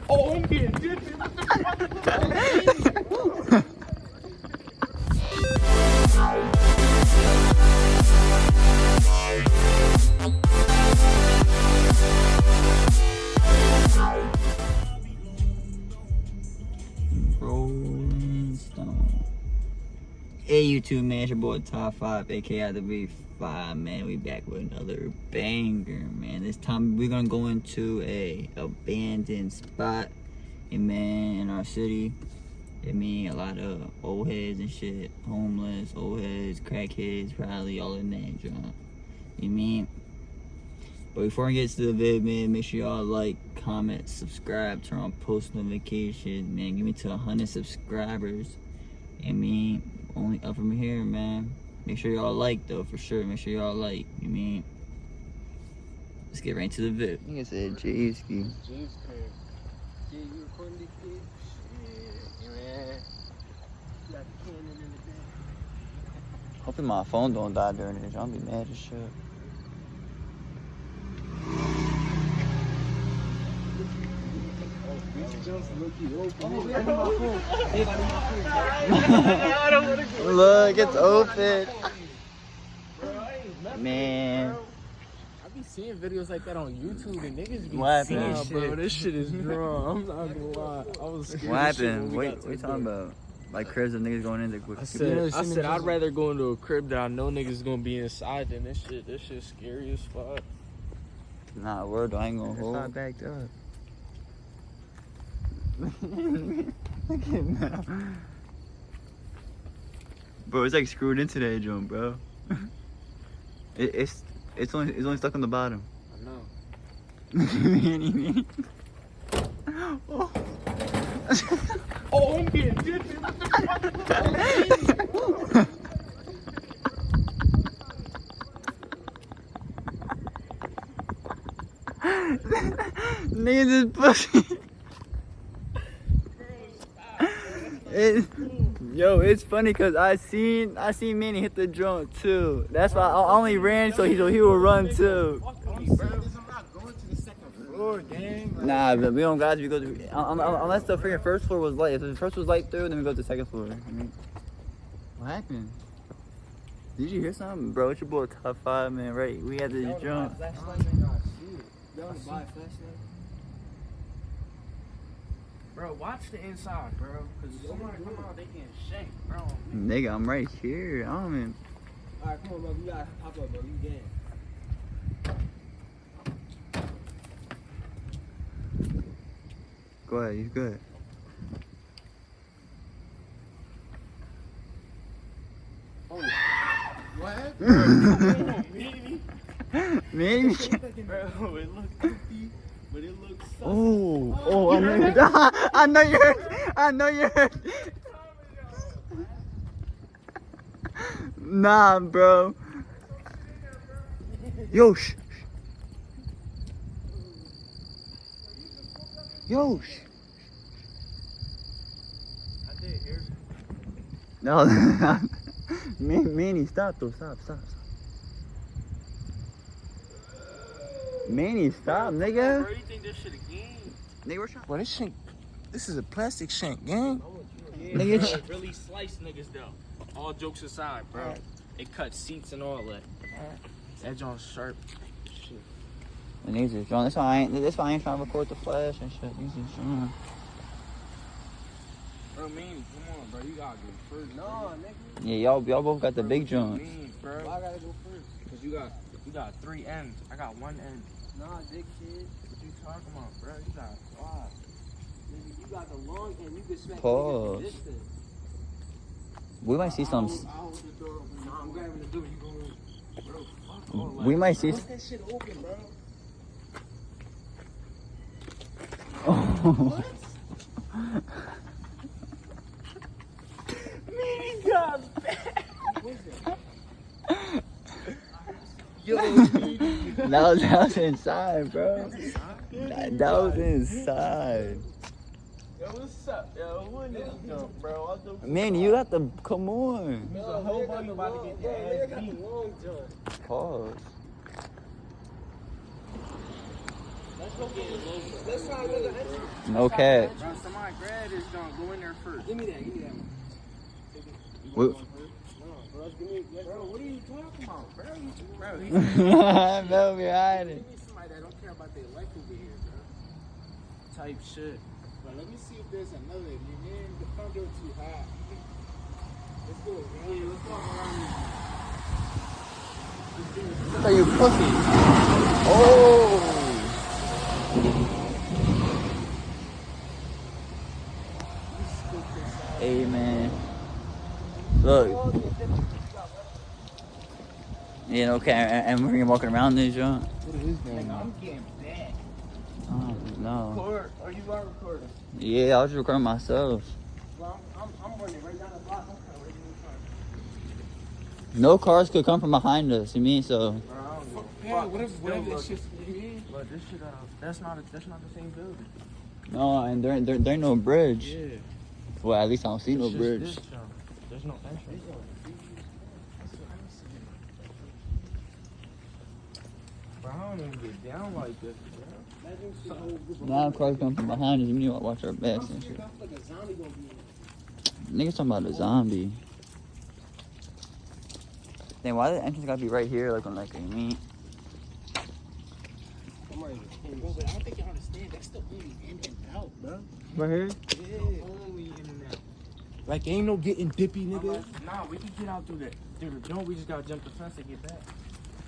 Oh, I'm getting dipped. Rolling Stone. Hey YouTube, man, it's your boy Top 5, aka the B5, man. We back with another banger, man. This time we're gonna go into a abandoned spot, and man, in our city. I mean, a lot of old heads and shit, homeless, old heads, crackheads, probably all in that joint. You mean? But before I get to the vid, man, make sure y'all like, comment, subscribe, turn on post notifications, man. Give me to 100 subscribers. I mean, only up from here, man. Make sure y'all like, though, for sure. Make sure y'all like. You mean? Let's get right into the vid. I think it said Jay's key. James crib. Yeah, you recording this kid? Shit, man. You got the cannon in the back. Hopefully my phone don't die during this. I'll be mad as shit. Look, it's open. Man. I be seeing videos like that on YouTube and niggas be What seeing happened? shit. Bro, this shit is drawn. I'm not gonna lie. I was scared. What as shit when happened? we What got to you the talking door. about? Like cribs of niggas going in there? I said I'd rather go into a crib that I know niggas gonna be inside than this shit. This shit's scary as fuck. Nah, word, I ain't gonna It's hold. not backed up. Look at now. Bro, it's like screwed into that joint, bro. It's only stuck on the bottom. I know. Manny. Oh. Oh, I'm getting dipped. Niggas is pussy. Yo, it's funny cause I seen Manny hit the drunk too. That's why I only ran so he will run too. Nah, but we don't got to go to unless the freaking first floor was light. If the first was light through, then we go to the second floor. I mean, what happened? Did you hear something, bro? It's your boy Top 5, man. Right? We had this jump. Bro, watch the inside, bro. Cause if somebody come out, they can shake, bro. Nigga, I'm right here. I don't even. Alright, come on, bro. You gotta hop up, bro. You game. Go ahead. You good? What? Manny. Bro, it looks goofy, but it looks so. Oh, I know you. I know you heard. I know you heard. Nah, bro. Yo, shh. Yo, shh. I did hear. No, Manny, stop though. Stop. Manny, stop, nigga. Bro, you think this shit a game? Nigga, we're trying. Bro, this shank. This is a plastic shank, gang. Nigga, Really slice niggas though. All jokes aside, bro. It cut seats and all that. That joint's sharp. Shit. And these are John. That's why I ain't trying to record the flash and shit. These are John. Bro, Manny, come on, bro. You gotta go first. No, nigga. Yeah, y'all both got the big joints. Bro. I gotta go first. Cause you got 3 ends. I got 1 end. Nah, dick kid. What you talking about, bro? You got 5. Nigga, you got the long end. You can smack Pause. niggas at distance. We might see some. I'll hold the door open. Nah, I'm grabbing the door. You go in. Bro, fuck all that. We might see. What's that shit open, bro? Oh. Manny got back. Yo, that was inside, bro. That was inside. Yo, what's up, yo? When this jump, bro? Man, you got the. Come on. There's a whole bunch about to get their ass beat. Long jump. Pause. Let's go get it low. Let's try another entry. No cap. Bro, somebody grab this junk. Go in there first. Give me that one. What? Bro, what are you talking about, bro? Mel behind it. Give me somebody that don't care about their life over here, bro. Type shit. But let me see if there's another. The front door too high. Let's go. Yeah, let's walk around here. Look at you pussy. Oh. Hey man. Look. Yeah, okay, and we're walking around this joint. What is this now? I'm getting back. Oh no. Record. Are you are recording? Yeah, I was recording myself. Well, I'm running right down the block. I'm kind of ready to No cars could come from behind us. You mean so? Bro, I don't know. Yeah, whatever this shit's But this shit, that's not the same building. No, and there ain't no bridge. Yeah. Well, at least I don't see no It's just bridge. this junk. There's no entrance. Bro, I don't even get down like this, bro. Now cars come from behind us. We need to watch our backs and shit. Niggas talking about a zombie. Then why the entrance gotta be right here, like on like you mean? Bro, but I don't think y'all understand. That's the only in and out, bro. Right here? Yeah. Only in and out. Like, ain't no getting dippy, nigga. Nah, we can get out through the joint. We just gotta jump the fence to get back.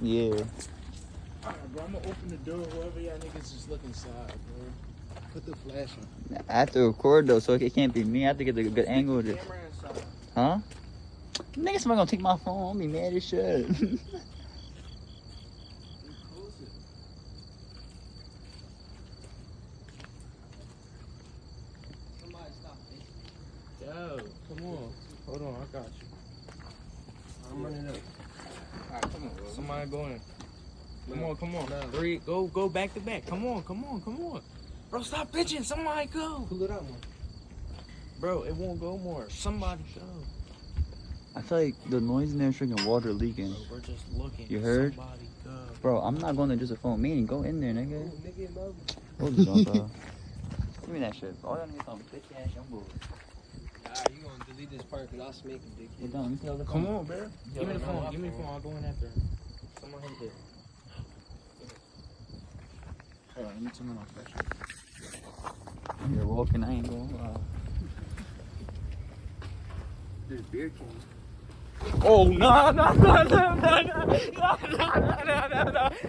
Yeah. Alright, bro, I'm gonna open the door. Whoever y'all niggas just look inside, bro. Put the flash on. I have to record though, so it can't be me. I have to get a good angle of it. Camera inside. Huh? Nigga, somebody gonna take my phone. I'll be mad as shit. Yo, come on. Hold on, I got you. I'm running up. Alright, come on, bro. Somebody go in. Come on. Three, go back to back. Come on. Bro, stop bitching. Somebody go. Pull it out, man. Bro, it won't go more. Somebody go. I feel like the noise in there is freaking water leaking. Bro, we're just looking. You heard? Somebody go. Bro, I'm not going there just to phone me and go in there, nigga. Ooh, nigga in love. Hold this on, bro. Give me that shit. All y'all niggas on bitch ass young boy. Alright, you gonna delete this part because I'll smack you, Hey, dickhead. Dom, let me see all the Come phone. on, bro. Give me the phone. Give me the phone. I'll go in after. Someone hit it. Hold on, let me turn on my flash. You're walking, I ain't going. There's beer cans. Oh, no.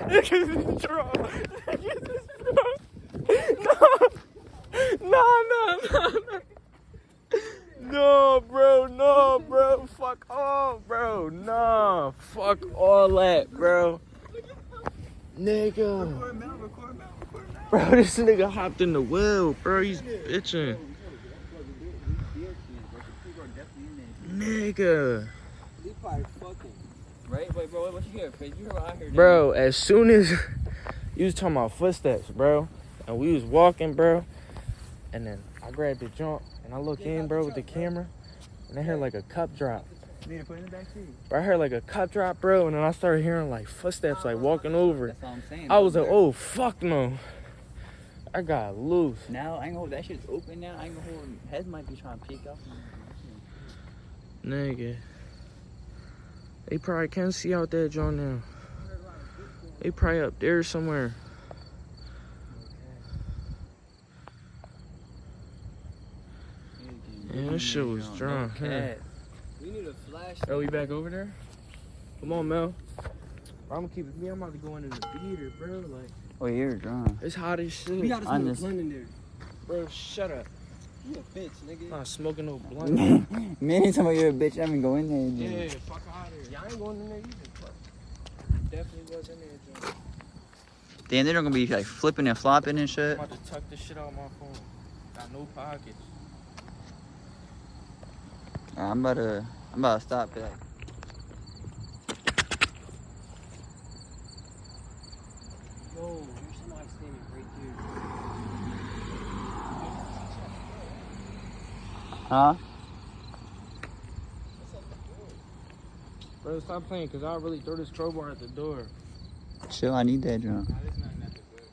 Niggas is drunk. No, bro. Fuck off, bro. Nah, fuck all that, bro. Nigga. Record now. Bro, this nigga hopped in the wheel, bro. He's bitching. Nigga. They probably fucking. Right? Wait, bro, what you hear? You heard what I heard. Bro, as soon as you was talking about footsteps, bro, and we was walking, bro, and then I grabbed the jump and I looked in, bro, with the camera, and I heard like a cup drop. You need to put it in the back seat. Bro, I heard like a cup drop, bro, and then I started hearing like footsteps, like walking over. That's all I'm saying. I was like, oh, fuck no. I got loose. Now, I ain't gonna hold that shit's open now. I ain't gonna hold. Heads might be trying to peek up. Nigga. They probably can't see out there, John, now. They probably up there somewhere. Yeah, this shit was drunk. Okay. We need a flash. Oh, we back over there? Come on, Mel. I'm gonna keep it me. I'm about to go into the theater, bro. Like, Oh, you're drunk. it's hot as shit. We gotta On smoke a this- blunt in there. Bro, shut up. You a bitch, nigga. I'm not smoking no blunt. Man, anytime you're a bitch, I'm gonna go in there. And Yeah, fuck out of here. Y'all ain't going in there either. Fuck. Definitely was in there, John. Damn, they're not gonna be like flipping and flopping and shit. I'm about to tuck this shit out my phone. Got no pockets. I'm about to stop that. Yo, there's somebody standing right there. Huh? Bro, stop playing, cause I'll really throw this crowbar at the door. Chill, I need that drunk. Nah, there's nothing at the door.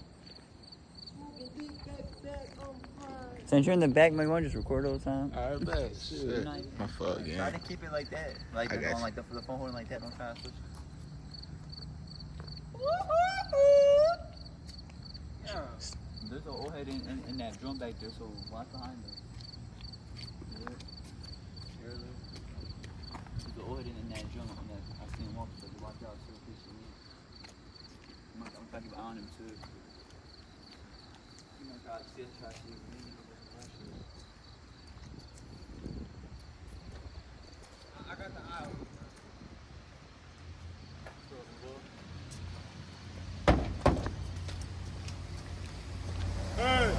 Since you're in the back, my one just record all the time. Alright, bet. Shit. Nice. My fault, Try yeah. to keep it like that. Like I got on you. like the phone holding like that. Don't try to switch. Yeah. There's an old head in that drum back there, so watch behind them. Yeah. There's an old head in that drum on that. I seen him walk, so watch out, so if he's I'm trying to keep an eye on him too. You might try to see him. I got the eye. Hey!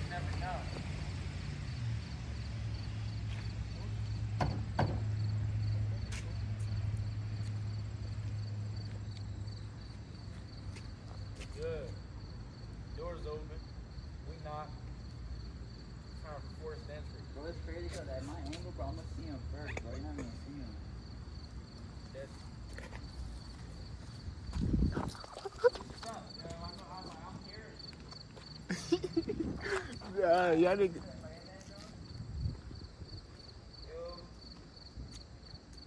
Never know. Good. Doors open. We knock. Time for forced entry. Bro, it's crazy because at my angle, bro, I'm gonna see him first, bro. You're not gonna see him. That's Y'all niggas.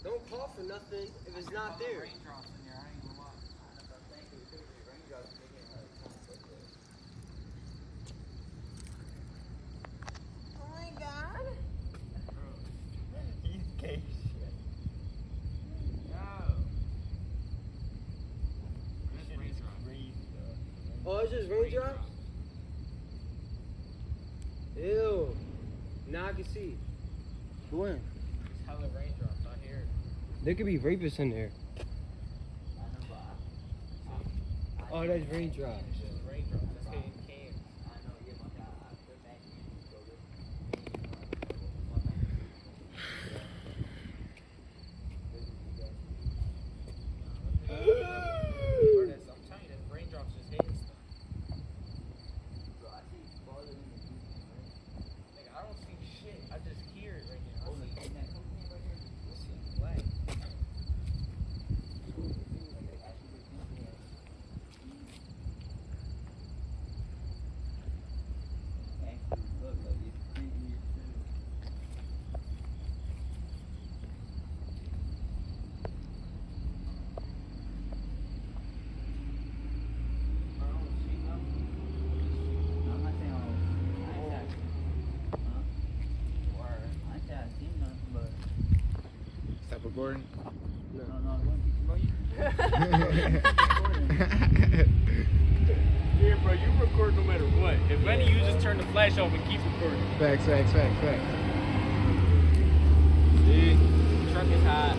Don't call for nothing if it's not there. Raindrops in there, I ain't gonna lie. Oh my god. He's gay shit. Oh, it's just raindrops? Ew. Now I can see. When? It's hella raindrops, I hear it. There could be rapists in there. Oh, that's raindrops. It's just raindrops, that's hitting cans. I'm telling you, that raindrops just hitting stuff. Nigga, I don't see shit, I just hear it right now. I see black. Stop recording. Yeah, bro, you record no matter what. If any, you just turn the flash off and keep recording. Facts. See? Truck is hot.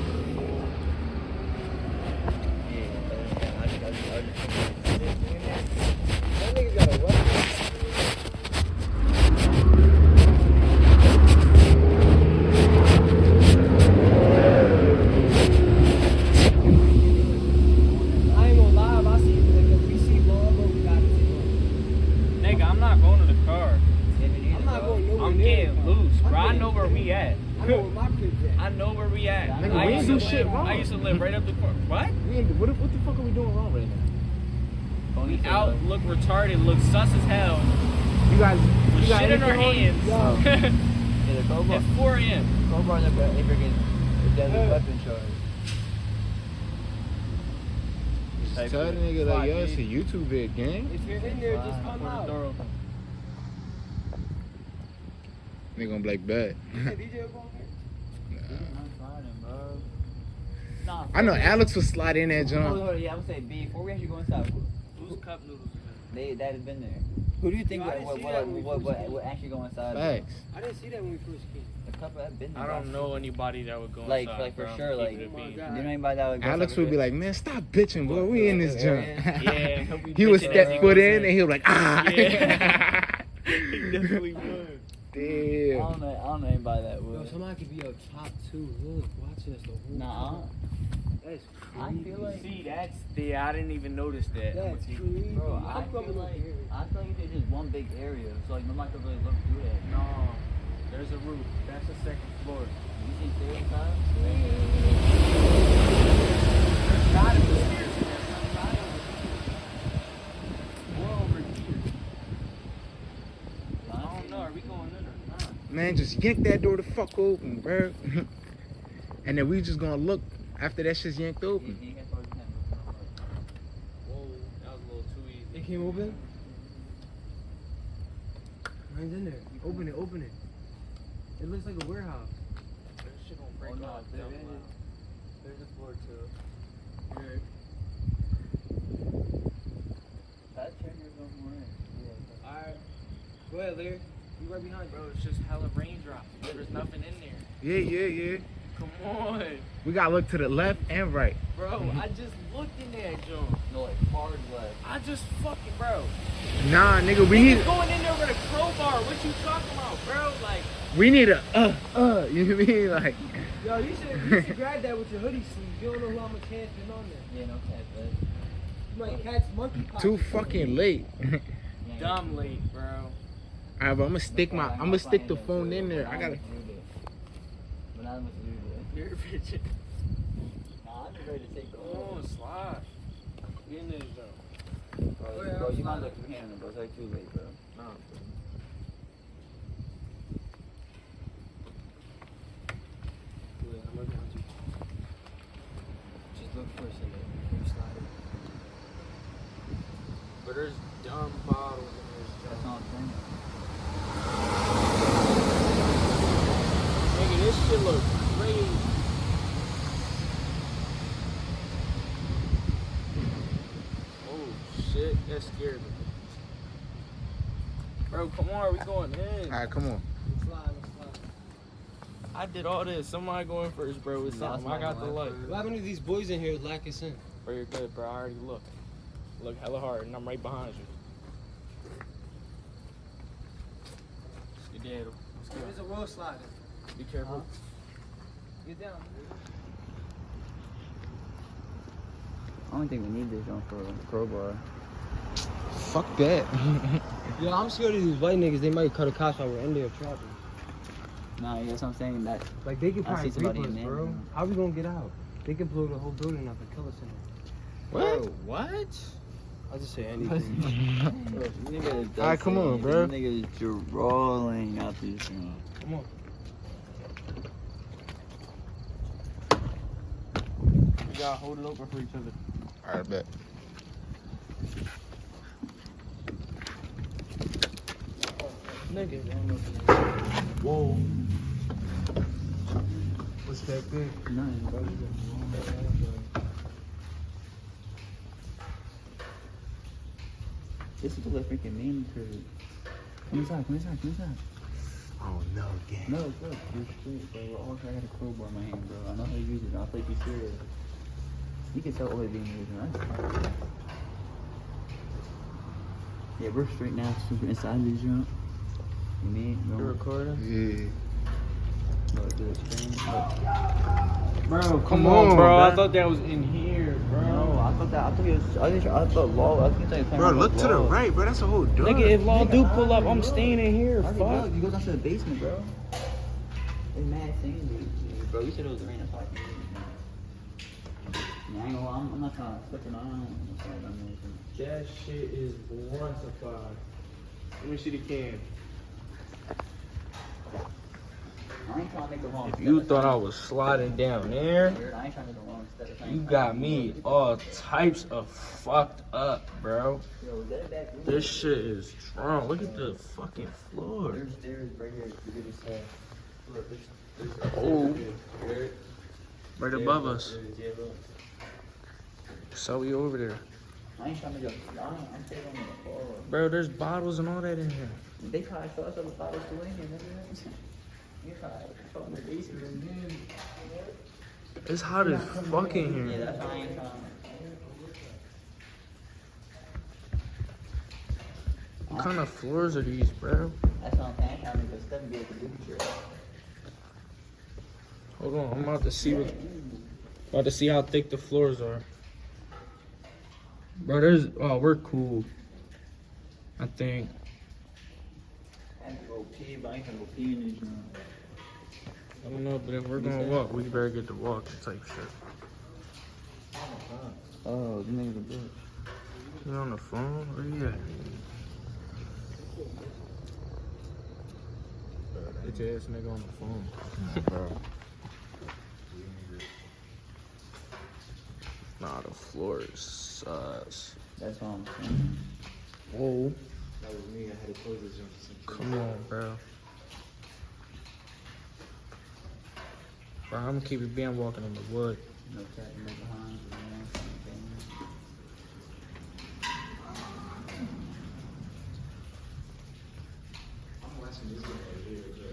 That nigga got a weapon. I ain't gonna lie, if I see, like, if we see Bomba, we gotta take one. Nigga, I'm not going to the car. I'm not going nowhere I'm near getting the car. loose, I'm bro. I getting know where we at. I know where my crib's at. I know where we at. Nigga, I we used ain't to do shit live- wrong. I used to live right up the corner. What? What the fuck are we doing wrong right now? We out, look retarded, look sus as hell. You guys, With you got shit in our anything on you? hands. Yeah, the Cobra. It's 4 a.m. Cobra never ever gets a deadly weapon charge. Just tell the nigga like, yo, it's a YouTube vid, gang. If you're in there, just come Put the out. door open. Nigga gonna be like, bet. You said DJ up on here? Nah, I know Alex would slide in that jump. Hold on, yeah, I would say B. Before we actually go inside, Whose cup noodles is that has been there. Who do you think Yo, I didn't see that when we first came. would actually go inside? Facts. I didn't see that when we first came. The couple have been there. I don't know anybody that would go Like- inside, like for bro. sure, Keep like- it a Oh my bean. God. You know anybody that would go Alex inside would be like, man, stop bitching, bro. We in this jump. Yeah, he'll be He would bitching step as he foot goes in and he'll be like, ah. Yeah. He definitely would. I Damn. don't know anybody that Yo, would. somebody could be up top too. Look, watching us the whole Nah, time. That's I crazy. feel like- See, I didn't even notice that. That's crazy. bro, I I'm feel coming like up here. it's just one big area, so like nobody could really look through that. No, there's a roof. That's the second floor. You see stairs inside? There's gotta be stairs in that man, just yank that door the fuck open, bro. And then we just gonna look after that shit's yanked open. Whoa, that was a little too easy. It came open? Mine's in there. Open it, open it. It looks like a warehouse. That shit gonna break off. There's a floor too. Alright. Alright. Go ahead, Larry. You right behind Bro, it's just hella raindrops. There's nothing in there. Yeah. Come on. We gotta look to the left and right. Bro, I just looked in there, John. No, like hard left. I just fucking, bro. Nah, nigga, we Niggas need going in there with a crowbar. What you talking about, bro? Like, we need a you know what I mean? Like, Yo, you should grab that with your hoodie sleeve. You don't know how much hair's been on there. Yeah, no cat, You might catch monkeypox. too fucking late. dumb late, bro. Alright, but I'm gonna stick the phone in there. I gotta. But not much to do with You're a bitch. it. Nah, I'm just ready to take Come off. on, slide. Get in this, John. Bro, you might look through him, bro. It's like too late, bro. Nah, bro. Yeah, I'm looking at you. Just look for a second. You slide it. But there's dumb bottles in this, That's John. all I'm saying. Nigga, this shit look crazy. Oh shit, that scared me. Bro, come on, we going in. Alright, come on. Let's slide. I did all this. Somebody going first, bro. It's Nah, something. I got the light. What happened to these boys in here lock us in? Bro, you're good, bro. I already looked. Look hella hard, and I'm right behind you. Skedaddle. Let's go. There's a road slider. Be careful. Get down. I don't think we need this one for a crowbar. Fuck that. Yo, I'm scared of these white niggas. They might cut a cops while we're in there trapping. Nah, that's what I'm saying. That Like, they can I probably see somebody rape us, in there. bro. How we gonna get out? They can blow the whole building up and kill us in there. What? What? I'll just say anything. Alright, come on, bro. Niggas rolling out this room. Come on. We gotta hold it open for each other. Alright, bet. Nigga. Whoa. What's that big? Nothing, bro. This is the freaking main curve. Come inside. Oh no, gang. No, bro. You're straight, bro. I got a crowbar in my hand, bro. I know how to use it. I'll take you serious. You can tell what being used, right? Yeah, we're straight now. Super inside this jump. You mean? You recording? Yeah. Bro, come on, bro. I bro. thought that was in here, bro. No, I thought law. I think it's Bro, look to the right, bro. That's a whole door. Nigga, if Law do pull up, I'm staying in here. Fuck. Fuck. You go down to the basement, bro. It's mad sandy. Bro, you said it was raining. That's why I can't. Yeah, I ain't gonna lie. I'm not trying to flip it on. That shit is bluncified. Let me see the can. I ain't trying to make the wrong If step. you thought I was sliding down there, I ain't trying to make the wrong step. you got me all types of fucked up, bro. Yo, is that a back room? This shit is strong. Look at the fucking floor. There's stairs right here. You can just say. Look, there's Oh, stairs. right above us. Yeah, look. So we over there. I ain't trying to go. I'm staying on the floor. Bro, there's bottles and all that in here. They probably saw us other bottles still in here, nigga. You probably saw them in the basement. It's hot as fuck in Yeah, here. that's why I ain't trying. What kind of floors are these, bro? That's what I'm saying. I'm trying to make a step and be able to do shit. Hold on, I'm about to see how thick the floors are. Bro, we're cool. I think. I have to go pee, but I ain't gonna go pee in this room. I don't know, but if we're gonna walk, we better get to walking type shit. Oh, this nigga's a bitch. You on the phone? Where you at? Bitch ass nigga on the phone. Bro. Nah, the floor is sus. That's all I'm saying. Whoa. That was me. I had to close this jump for some Come on, bro. Bro, I'm gonna keep it being walking in the wood. No cat, no behind,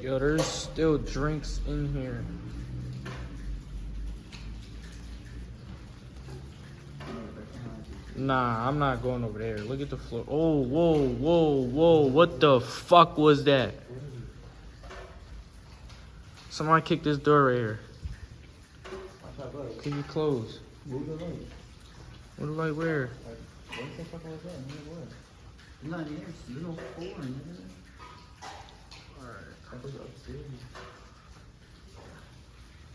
Yo, there's still drinks in here. Nah, I'm not going over there. Look at the floor. Oh, whoa, whoa, whoa. What the fuck was that? Somebody kicked this door right here. Can you close? Move the light. What do I wear? What the fuck was that? What? You're not here. You don't floor, nigga. That was upstairs.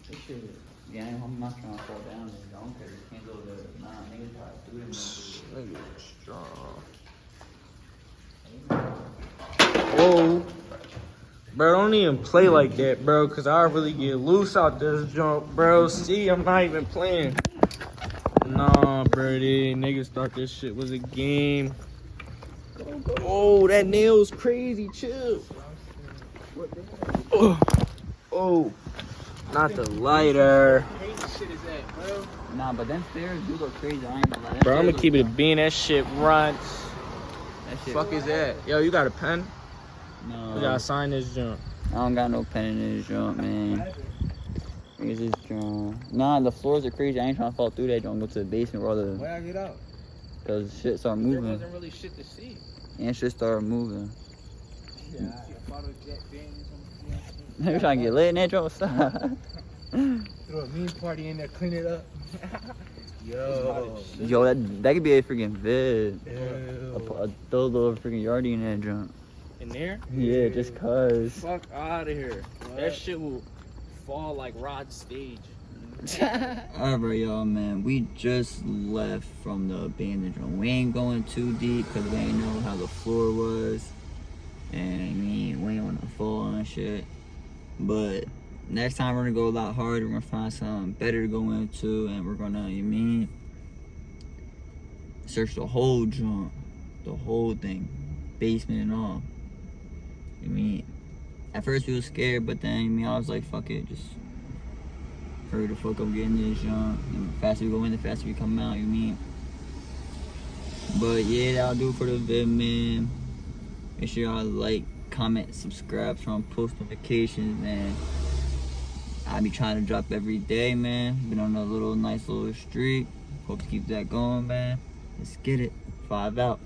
This shit. Yeah, I'm not trying to fall down. Nigga. I don't care. You can't go there. Nah, niggas try to do them. Nigga, strong. Whoa. Bro, don't even play like that, bro, because I really get loose out this jump, bro. See, I'm not even playing. Nah, bro, niggas thought this shit was a game. Oh, that nail's crazy. Chill. Oh, not the lighter. Nah, but them stairs do look crazy. I ain't gonna lie. Bro, I'm gonna keep it a bean. That shit runs. That shit. Fuck is that? Yo, you got a pen? No. We gotta sign this jump. I don't got no pen in this jump, man. It's this jump. Nah, the floors are crazy. I ain't trying to fall through that jump. Go to the basement where all the. Where I get out? Cause shit start There moving. wasn't really shit to see. And shit start moving. Yeah. You trying to get lit in that jump? Stop. Throw a mean party in there, clean it up. Yo. Yo, that could be a freaking vid. Ew. A little freaking yardie in that jump. In there? Yeah, just cause. Fuck out of here. That shit will fall like Rod's stage. Alright, y'all, man. We just left from the abandoned room. We ain't going too deep because we ain't know how the floor was. And I mean, we ain't want to fall and shit. But next time we're gonna go a lot harder. We're gonna find something better to go into, and we're gonna, you mean, search the whole jump, the whole thing, basement and all. You mean, at first we was scared, but then you mean I was like, fuck it, just hurry the fuck up getting this jump. And the faster we go in, the faster we come out. You mean. But yeah, that'll do it for the vid, man. Make sure y'all like, comment, subscribe, turn on post notifications, and I be trying to drop every day, man. Been on a nice little streak. Hope to keep that going, man. Let's get it. 5 out.